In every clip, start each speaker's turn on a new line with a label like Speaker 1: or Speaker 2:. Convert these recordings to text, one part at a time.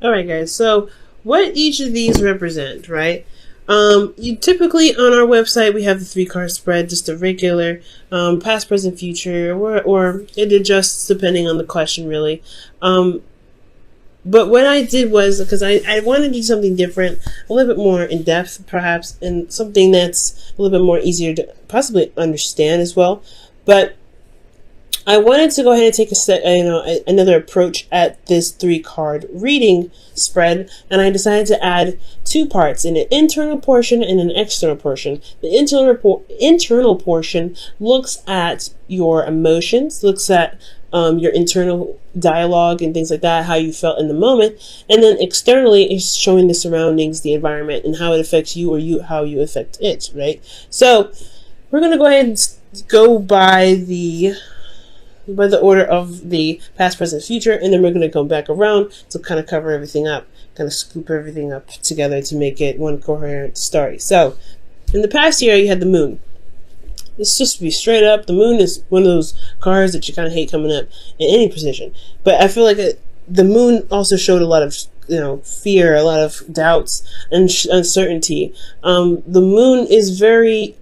Speaker 1: All right, guys. So, what each of these represent, right? You typically on our website we have the 3 card spread, just a regular past, present, future, or it adjusts depending on the question, really. But what I did was, because I wanted to do something different, a little bit more in depth, perhaps, and something that's a little bit more easier to possibly understand as well. But I wanted to go ahead and take another approach at this 3 card reading spread, and I decided to add 2 parts, an internal portion and an external portion. The internal portion looks at your emotions, looks at your internal dialogue and things like that, how you felt in the moment, and then externally is showing the surroundings, the environment, and how it affects you, or how you affect it, right? So we're going to go ahead and go by the order of the past, present, future, and then we're going to come back around to kind of cover everything up, kind of scoop everything up together to make it one coherent story. So, in the past year, you had the moon. Let's just be straight up. The moon is one of those cards that you kind of hate coming up in any position. But I feel like the moon also showed a lot of fear, a lot of doubts and uncertainty. The moon is very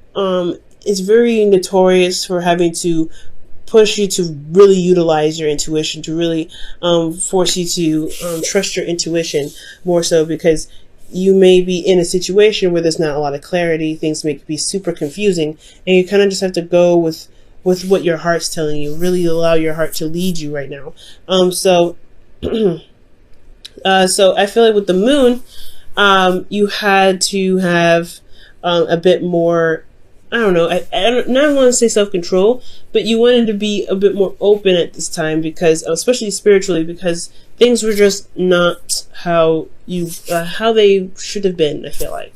Speaker 1: notorious for having to push you to really utilize your intuition, to really force you to trust your intuition more so, because you may be in a situation where there's not a lot of clarity, things may be super confusing, and you kind of just have to go with what your heart's telling you, really allow your heart to lead you right now. So I feel like with the moon, you had to have a bit more, I don't know, I don't want to say self-control, but you wanted to be a bit more open at this time, because, especially spiritually, because things were just not how they should have been, I feel like.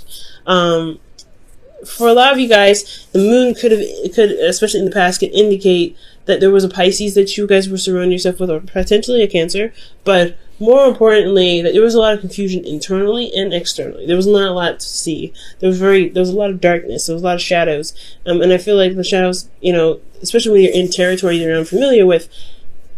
Speaker 1: For a lot of you guys, the moon could, especially in the past, could indicate that there was a Pisces that you guys were surrounding yourself with, or potentially a Cancer, but more importantly, that there was a lot of confusion internally and externally. There was not a lot to see. There was a lot of darkness. There was a lot of shadows. And I feel like the shadows, especially when you're in territory you're unfamiliar with,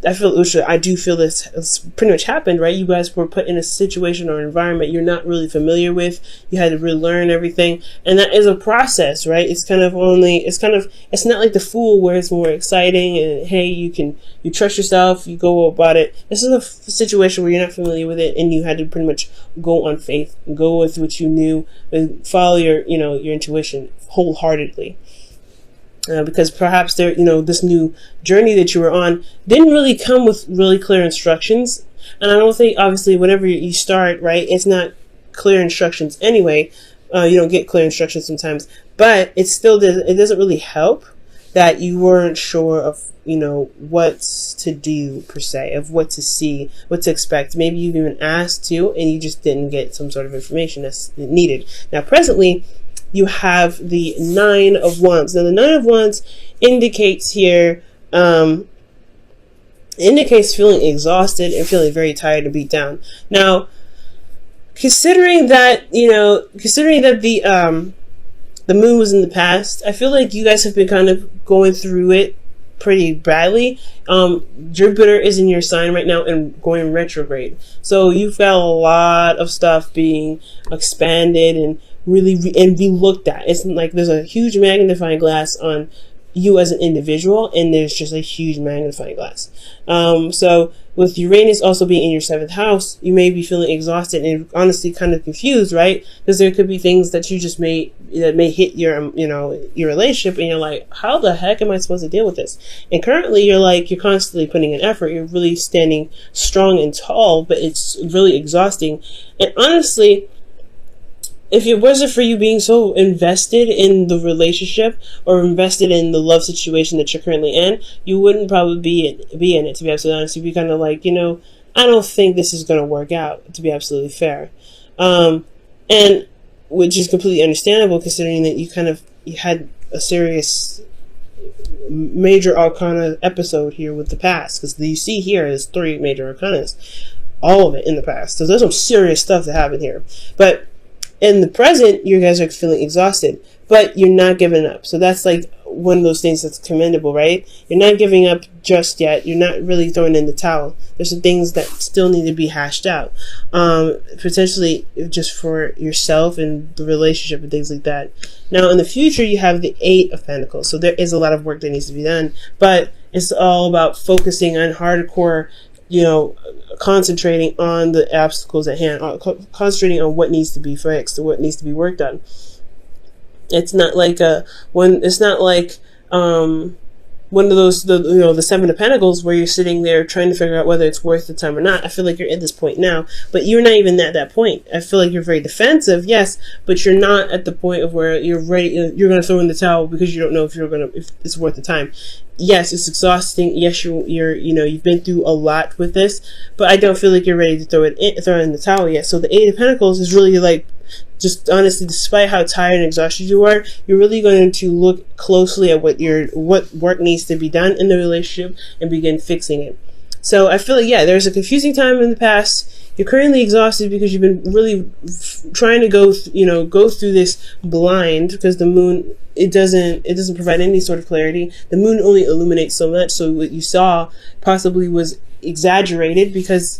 Speaker 1: I do feel this has pretty much happened, right? You guys were put in a situation or environment you're not really familiar with. You had to relearn everything. And that is a process, right? It's not like the Fool, where it's more exciting and, hey, you trust yourself, you go about it. This is a situation where you're not familiar with it, and you had to pretty much go on faith, go with what you knew, and follow your intuition wholeheartedly. Because perhaps this new journey that you were on didn't really come with really clear instructions. And I don't think, obviously, whenever you start, right, it's not clear instructions anyway. You don't get clear instructions sometimes, but it doesn't really help that you weren't sure of, what to do per se, of what to see, what to expect. Maybe you've even asked to, and you just didn't get some sort of information that's needed. Now, presently, you have the 9 of Wands. Now, the 9 of Wands indicates here, indicates feeling exhausted and feeling very tired and beat down. Now, considering that the moon was in the past, I feel like you guys have been kind of going through it pretty badly. Jupiter is in your sign right now and going retrograde. So you've got a lot of stuff being expanded and really be looked at. It's like there's a huge magnifying glass on you as an individual, and there's just a huge magnifying glass. So with Uranus also being in your 7th house, you may be feeling exhausted and honestly kind of confused, right? Because there could be things that you just may hit your relationship, and you're like, how the heck am I supposed to deal with this? And currently you're constantly putting in effort. You're really standing strong and tall, but it's really exhausting. And honestly, if it wasn't for you being so invested in the relationship or invested in the love situation that you're currently in, you wouldn't probably be in it, to be absolutely honest. You'd be kind of like, I don't think this is going to work out, to be absolutely fair. And which is completely understandable, considering that you had a serious major arcana episode here with the past, because you see here is 3 major arcanas, all of it in the past. So there's some serious stuff that happened here. But in the present, you guys are feeling exhausted, but you're not giving up. So that's like one of those things that's commendable, right? You're not giving up just yet. You're not really throwing in the towel. There's some things that still need to be hashed out, potentially just for yourself and the relationship and things like that. Now, in the future, you have the Eight of Pentacles. So there is a lot of work that needs to be done, but it's all about focusing on hardcore, concentrating on the obstacles at hand, concentrating on what needs to be fixed or what needs to be worked on. It's not like one of those, the Seven of Pentacles, where you're sitting there trying to figure out whether it's worth the time or not. I feel like you're at this point now, but you're not even at that point. I feel like you're very defensive, yes, but you're not at the point of where you're ready. You're going to throw in the towel because you don't know if it's worth the time. Yes, it's exhausting. Yes, you've been through a lot with this, but I don't feel like you're ready to throw in the towel yet. So the Eight of Pentacles is really like, just honestly, despite how tired and exhausted you are, you're really going to look closely at what work needs to be done in the relationship and begin fixing it. So I feel like, there's a confusing time in the past. You're currently exhausted because you've been really trying to go through this blind, because the moon, it doesn't provide any sort of clarity. The moon only illuminates so much. So what you saw possibly was exaggerated because,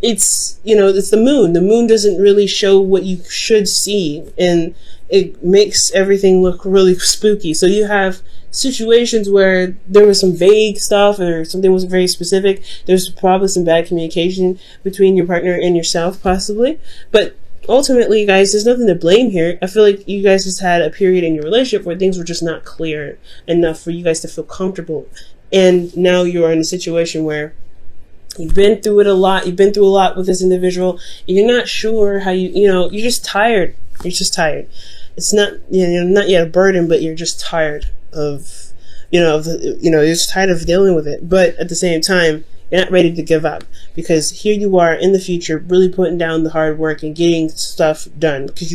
Speaker 1: it's the moon. The moon doesn't really show what you should see, and it makes everything look really spooky. So you have situations where there was some vague stuff or something wasn't very specific. There's probably some bad communication between your partner and yourself, possibly. But ultimately, guys, there's nothing to blame here. I feel like you guys just had a period in your relationship where things were just not clear enough for you guys to feel comfortable. And now you are in a situation where you've been through it a lot. You've been through a lot with this individual. You're not sure how you're just tired. You're just tired. It's not, you're not yet a burden, but you're just tired of, you're just tired of dealing with it. But at the same time, you're not ready to give up, because here you are in the future, really putting down the hard work and getting stuff done, because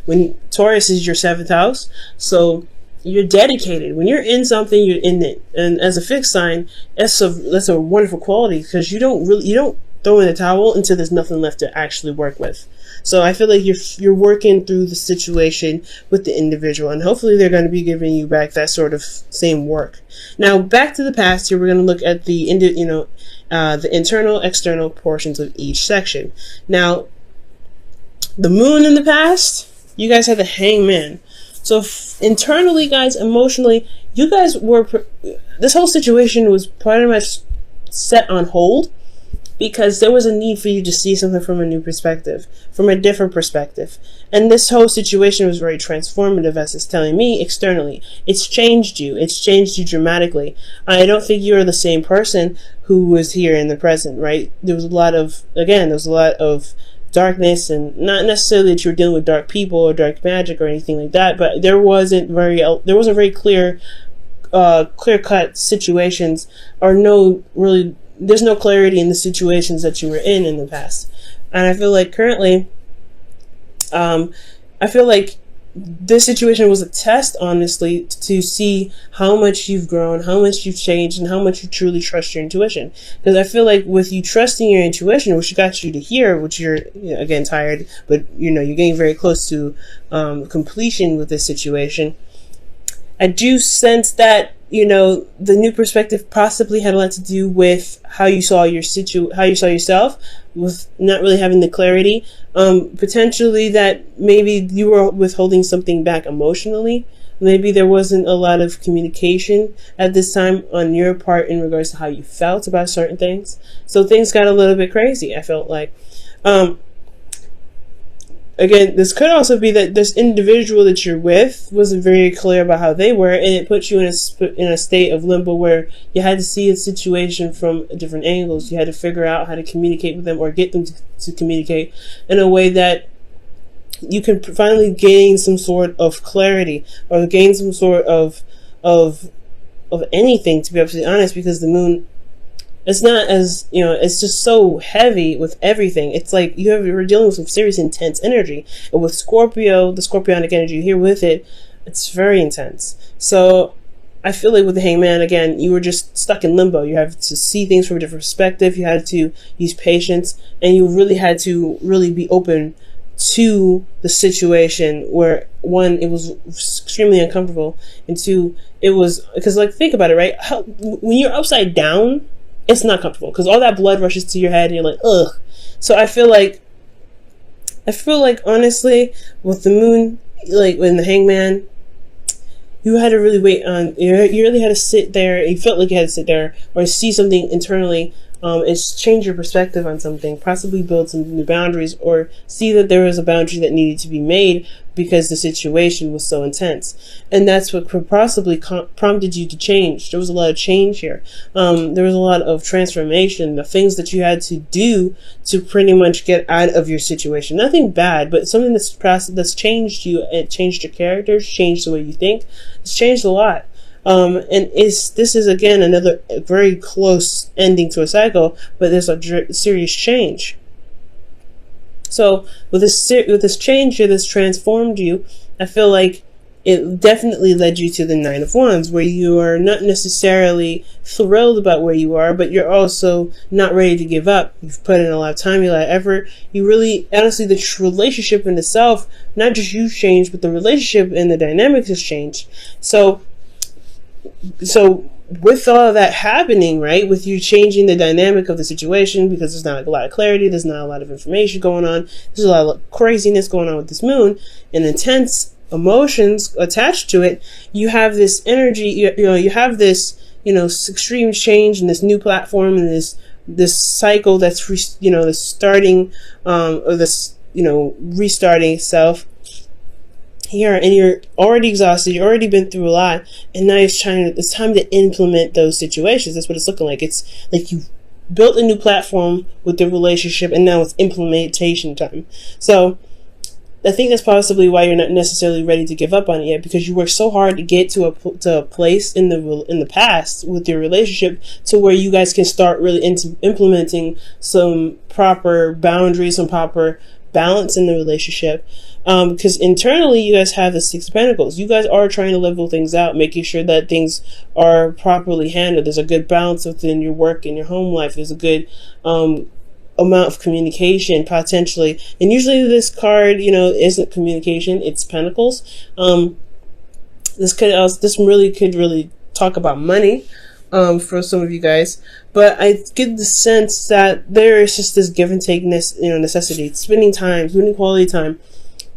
Speaker 1: when Taurus is your 7th house. So you're dedicated. When you're in something, you're in it. And as a fixed sign, that's a wonderful quality, because you don't throw in the towel until there's nothing left to actually work with. So I feel like you're working through the situation with the individual, and hopefully they're going to be giving you back that sort of same work. Now, back to the past here, we're going to look at the internal, external portions of each section. Now, the moon in the past, you guys had the Hangman. So internally, guys, emotionally, you guys this whole situation was pretty much set on hold, because there was a need for you to see something from a new perspective, from a different perspective. And this whole situation was very transformative, as it's telling me externally. It's changed you. It's changed you dramatically. I don't think you're the same person who was here in the present, right? There was a lot of darkness, and not necessarily that you were dealing with dark people or dark magic or anything like that, but there wasn't very clear-cut situations, or there's no clarity in the situations that you were in the past. And I feel like currently, this situation was a test, honestly, to see how much you've grown, how much you've changed, and how much you truly trust your intuition. Because I feel like with you trusting your intuition, which got you to here, which you're, again, tired, but, you're getting very close to completion with this situation, I do sense that, the new perspective possibly had a lot to do with how you saw yourself, with not really having the clarity. Potentially that maybe you were withholding something back emotionally. Maybe there wasn't a lot of communication at this time on your part in regards to how you felt about certain things. So things got a little bit crazy, I felt like. Again, this could also be that this individual that you're with wasn't very clear about how they were, and it put you in a state of limbo where you had to see a situation from different angles. You had to figure out how to communicate with them, or get them to communicate in a way that you can finally gain some sort of clarity, or gain some sort of anything, to be absolutely honest, because the moon, it's not as, it's just so heavy with everything. It's like you're dealing with some serious intense energy. And with Scorpio, the Scorpionic energy here with it, it's very intense. So I feel like with the Hangman, again, you were just stuck in limbo. You have to see things from a different perspective. You had to use patience, and you really had to really be open to the situation where, one, it was extremely uncomfortable, and two, it was, because like, think about it, right? When you're upside down, it's not comfortable because all that blood rushes to your head and you're like, ugh. So I feel like honestly, with the moon, like in the hangman, you had to really wait on, you really had to sit there, you felt like you had to sit there or see something internally, and change your perspective on something, possibly build some new boundaries, or see that there was a boundary that needed to be made because the situation was so intense. And that's what could possibly prompted you to change. There was a lot of change here. There was a lot of transformation, the things that you had to do to pretty much get out of your situation. Nothing bad, but something that's changed you. It changed your characters, changed the way you think. It's changed a lot. And this is again another very close ending to a cycle, but there's a serious change. So with this change here that's transformed you, I feel like it definitely led you to the Nine of Wands, where you are not necessarily thrilled about where you are, but you're also not ready to give up. You've put in a lot of time, a lot of effort. You really, honestly, the relationship in itself, not just you changed, but the relationship and the dynamics has changed. So with all of that happening, right, with you changing the dynamic of the situation, because there's not a lot of clarity, there's not a lot of information going on, there's a lot of craziness going on with this moon, and intense emotions attached to it, you have this energy, you have this, extreme change in this new platform and this cycle that's, this starting, or this, restarting itself here, and you're already exhausted, you've already been through a lot, and now it's time to implement those situations. That's what it's looking like. It's like you've built a new platform with the relationship, and now it's implementation time. So I think that's possibly why you're not necessarily ready to give up on it yet, because you worked so hard to get to a place in the past with your relationship to where you guys can start really implementing some proper boundaries, some proper balance in the relationship. Because internally you guys have the Six of Pentacles. You guys are trying to level things out, making sure that things are properly handled. There's a good balance within your work and your home life. There's a good amount of communication potentially. And usually this card, isn't communication, it's Pentacles. This really could talk about money for some of you guys. But I get the sense that there is just this give and take necessity, spending quality time,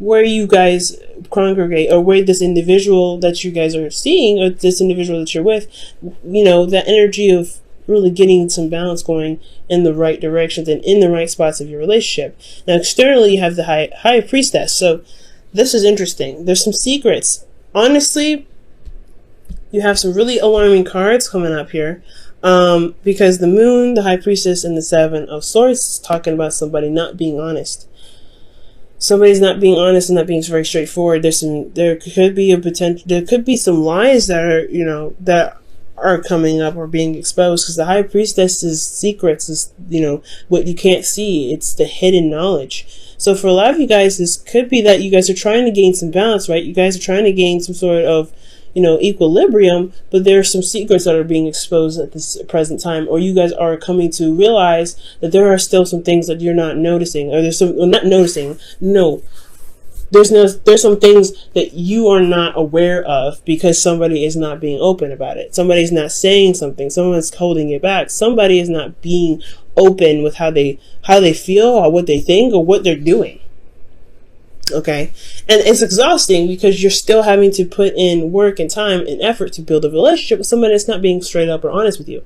Speaker 1: where you guys congregate, or where this individual that you guys are seeing, or this individual that you're with, that energy of really getting some balance going in the right directions and in the right spots of your relationship. Now externally you have the high priestess. So this is interesting. There's some secrets. Honestly, you have some really alarming cards coming up here. Because the moon, the high priestess, and the Seven of Swords is talking about somebody not being honest. Somebody's not being honest and not being very straightforward. There could be some lies that are, that are coming up or being exposed, because the high priestess's secrets is, what you can't see. It's the hidden knowledge. So for a lot of you guys, this could be that you guys are trying to gain some balance, right? You guys are trying to gain some sort of, equilibrium, but there are some secrets that are being exposed at this present time, or you guys are coming to realize that there are still some things that you're not noticing, or there's some, not noticing, no, there's some things that you are not aware of because somebody is not being open about it. Somebody's not saying something. Someone's holding it back. Somebody is not being open with how they feel, or what they think, or what they're doing. Okay, and it's exhausting because you're still having to put in work and time and effort to build a relationship with somebody that's not being straight up or honest with you.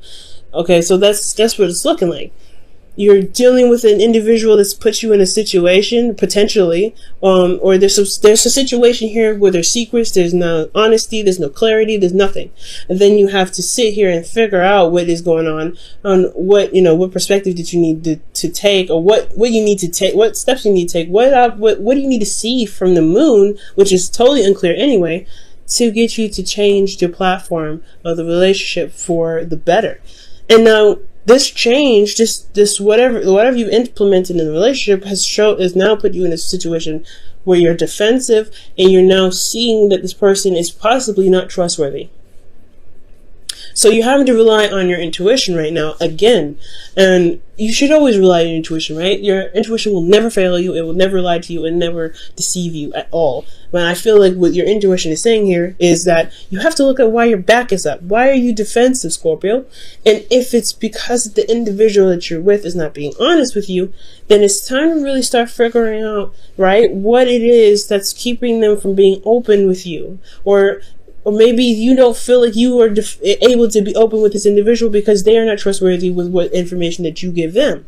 Speaker 1: Okay, so that's what it's looking like. You're dealing with an individual that's put you in a situation, potentially, or there's a situation here where there's secrets, there's no honesty, there's no clarity, there's nothing. And then you have to sit here and figure out what is going on what, what perspective did you need to take, or what you need to take, what steps you need to take, what do you need to see from the moon, which is totally unclear anyway, to get you to change your platform of the relationship for the better. And now, this change, this whatever you've implemented in the relationship has now put you in a situation where you're defensive, and you're now seeing that this person is possibly not trustworthy. So you're having to rely on your intuition right now again. And you should always rely on your intuition, right? Your intuition will never fail you. It will never lie to you and never deceive you at all. But I feel like what your intuition is saying here is that you have to look at why your back is up. Why are you defensive, Scorpio? And if it's because the individual that you're with is not being honest with you, then it's time to really start figuring out, right, what it is that's keeping them from being open with you. Or maybe you don't feel like you are able to be open with this individual because they are not trustworthy with what information that you give them.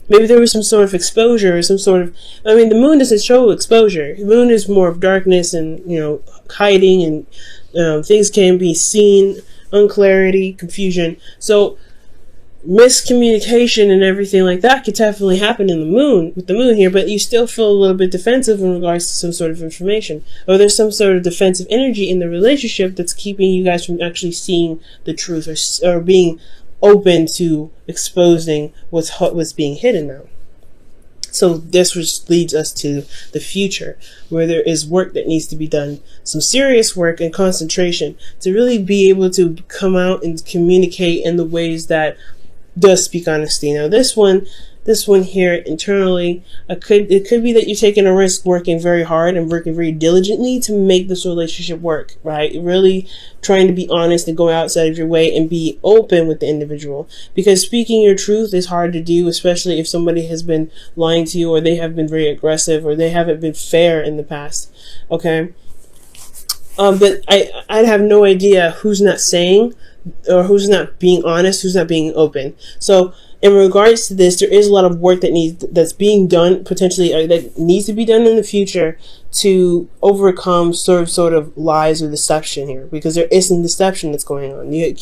Speaker 1: Maybe there was some sort of exposure or some sort of, I mean, the moon doesn't show exposure. The moon is more of darkness and, hiding, and things can be seen, unclarity, confusion. So miscommunication and everything like that could definitely happen in the moon, with the moon here, but you still feel a little bit defensive in regards to some sort of information, or there's some sort of defensive energy in the relationship that's keeping you guys from actually seeing the truth, or being open to exposing what's being hidden now. So this which leads us to the future, where there is work that needs to be done, some serious work and concentration to really be able to come out and communicate in the ways that does speak honesty. Now this one here internally, it could be that you're taking a risk working very hard and working very diligently to make this relationship work, right? Really trying to be honest and go outside of your way and be open with the individual, because speaking your truth is hard to do, especially if somebody has been lying to you, or they have been very aggressive, or they haven't been fair in the past. Okay. But I'd have no idea who's not saying, or who's not being honest, who's not being open. So in regards to this, there is a lot of work that's being done, potentially, that needs to be done in the future to overcome sort of lies or deception here, because there is some deception that's going on. You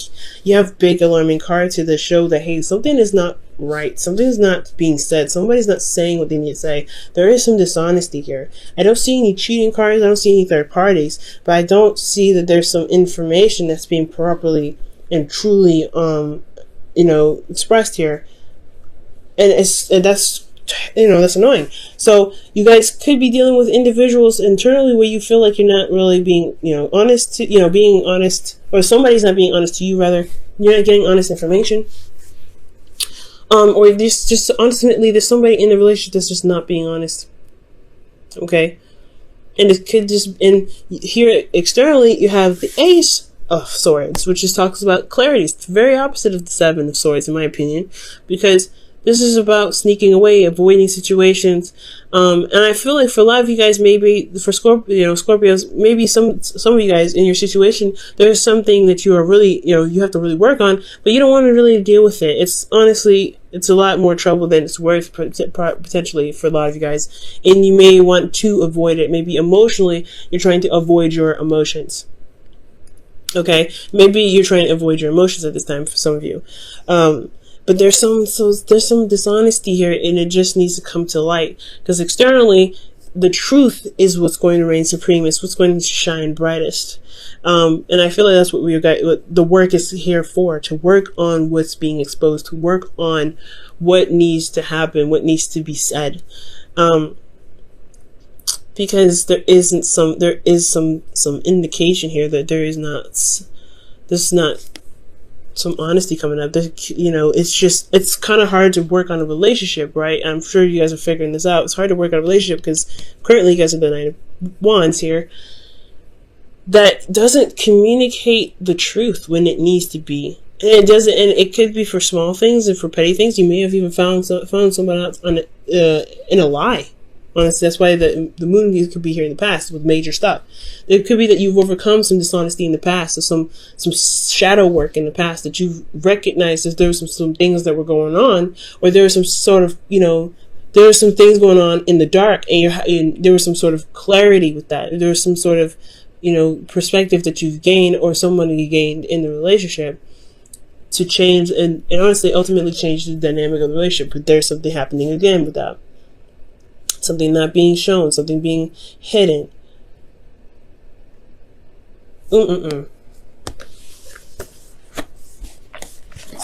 Speaker 1: have big alarming cards to show that, hey, something is not right, something is not being said, somebody's not saying what they need to say. There is some dishonesty here. I don't see any cheating cards, I don't see any third parties, but I don't see that there's some information that's being properly and truly expressed here, and that's annoying. So you guys could be dealing with individuals internally where you feel like you're not really being honest to being honest, or somebody's not being honest to you, rather. You're not getting honest information, or just ultimately there's somebody in the relationship that's just not being honest. Okay, and it could just, and here externally you have the Ace of Swords, which just talks about clarity. It's the very opposite of the Seven of Swords, in my opinion, because this is about sneaking away, avoiding situations. And I feel like for a lot of you guys, maybe for Scorpios, maybe some of you guys in your situation, there's something that you are really, you have to really work on, but you don't want to really deal with it. It's honestly, it's a lot more trouble than it's worth potentially for a lot of you guys. And you may want to avoid it. Maybe emotionally, you're trying to avoid your emotions. Okay, maybe you're trying to avoid your emotions at this time for some of you, but there's some dishonesty here, and it just needs to come to light, because externally, the truth is what's going to reign supreme. It's what's going to shine brightest, and I feel like that's what what the work is here for: to work on what's being exposed, to work on what needs to happen, what needs to be said. Because there is some indication here that there's not some honesty coming up. It's kind of hard to work on a relationship, right? I'm sure you guys are figuring this out. It's hard to work on a relationship because currently you guys have the Knight of Wands here that doesn't communicate the truth when it needs to be. And it doesn't, and it could be for small things and for petty things. You may have even found someone else in a lie. Honestly, that's why the moon could be here in the past with major stuff. It could be that you've overcome some dishonesty in the past, or some shadow work in the past, that you've recognized that there were some things that were going on, or there was some sort of, there were some things going on in the dark, and there was some sort of clarity with that. There was some sort of, perspective that you've gained, or somebody gained in the relationship to change, and honestly, ultimately change the dynamic of the relationship. But there's something happening again with that. Something not being shown, something being hidden. So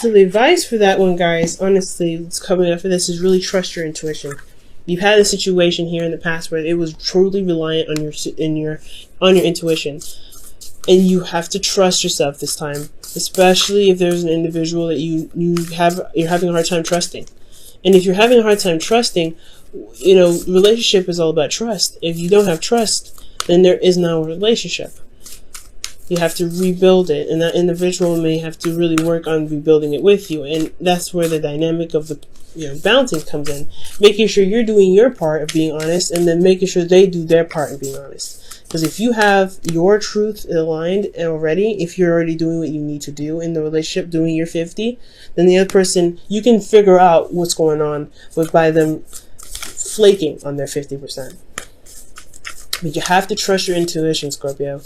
Speaker 1: the advice for that one, guys, honestly, it's coming up for this, is really trust your intuition. You've had a situation here in the past where it was truly reliant on your intuition. And you have to trust yourself this time, especially if there's an individual that you're having a hard time trusting. And if you're having a hard time trusting, relationship is all about trust. If you don't have trust, then there is no relationship. You have to rebuild it, and that individual may have to really work on rebuilding it with you. And that's where the dynamic of the balancing comes in, making sure you're doing your part of being honest, and then making sure they do their part of being honest. Because if you have your truth aligned already, if you're already doing what you need to do in the relationship, doing your 50, then the other person, you can figure out what's going on by them flaking on their 50%. But you have to trust your intuition, Scorpio.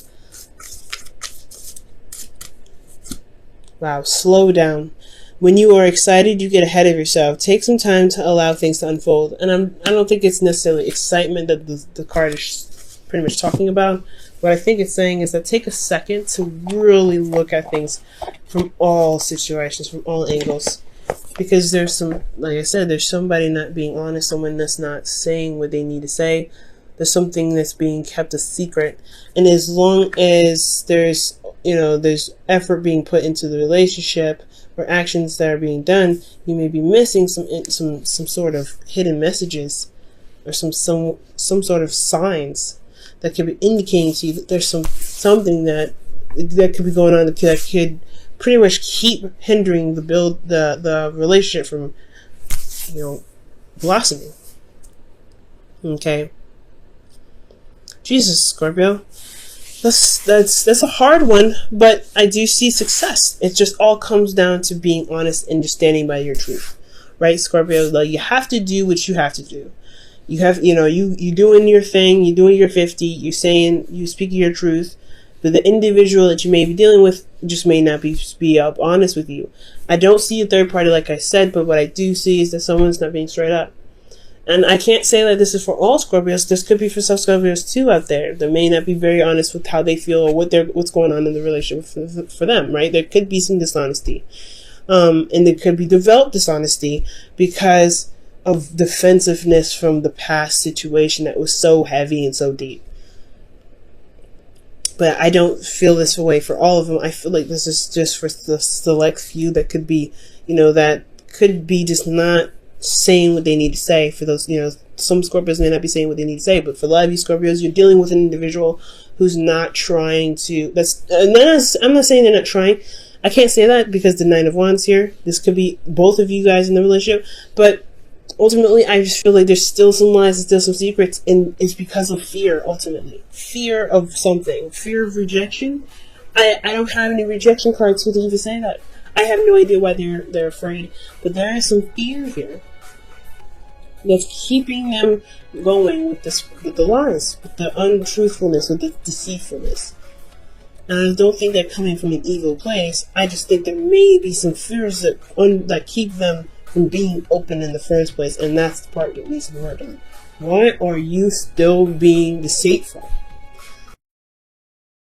Speaker 1: Wow, slow down. When you are excited, you get ahead of yourself. Take some time to allow things to unfold. And I don't think it's necessarily excitement that the card is pretty much talking about. What I think it's saying is that take a second to really look at things from all situations, from all angles. Because there's some, like I said, there's somebody not being honest, someone that's not saying what they need to say. There's something that's being kept a secret. And as long as there's effort being put into the relationship or actions that are being done, you may be missing some sort of hidden messages or some sort of signs that could be indicating to you that there's something that could be going on that could pretty much keep hindering the relationship from blossoming. Okay. Jesus, Scorpio. That's a hard one, but I do see success. It just all comes down to being honest and just standing by your truth, right, Scorpio? Like, you have to do what you have to do. You have, you doing your thing, you're doing your 50, you speaking your truth, but the individual that you may be dealing with just may not be up honest with you. I don't see a third party, like I said, but what I do see is that someone's not being straight up. And I can't say that this is for all Scorpios. This could be for some Scorpios too out there that may not be very honest with how they feel or what's going on in the relationship for them, right? There could be some dishonesty. And there could be developed dishonesty because of defensiveness from the past situation that was so heavy and so deep. But I don't feel this way for all of them. I feel like this is just for the select few that could be, that could be just not saying what they need to say. For those, some Scorpios may not be saying what they need to say, but for a lot of you Scorpios, you're dealing with an individual who's not trying to, I'm not saying they're not trying. I can't say that because the 9 of Wands here, this could be both of you guys in the relationship, but ultimately I just feel like there's still some lies and still some secrets, and it's because of fear, ultimately. Fear of something. Fear of rejection. I don't have any rejection cards to even say that. I have no idea why they're afraid, but there is some fear here that's keeping them going with the lies, with the untruthfulness, with the deceitfulness. And I don't think they're coming from an evil place. I just think there may be some fears that keep them from being open in the first place, and that's the part that needs to be worked on. Why are you still being deceitful?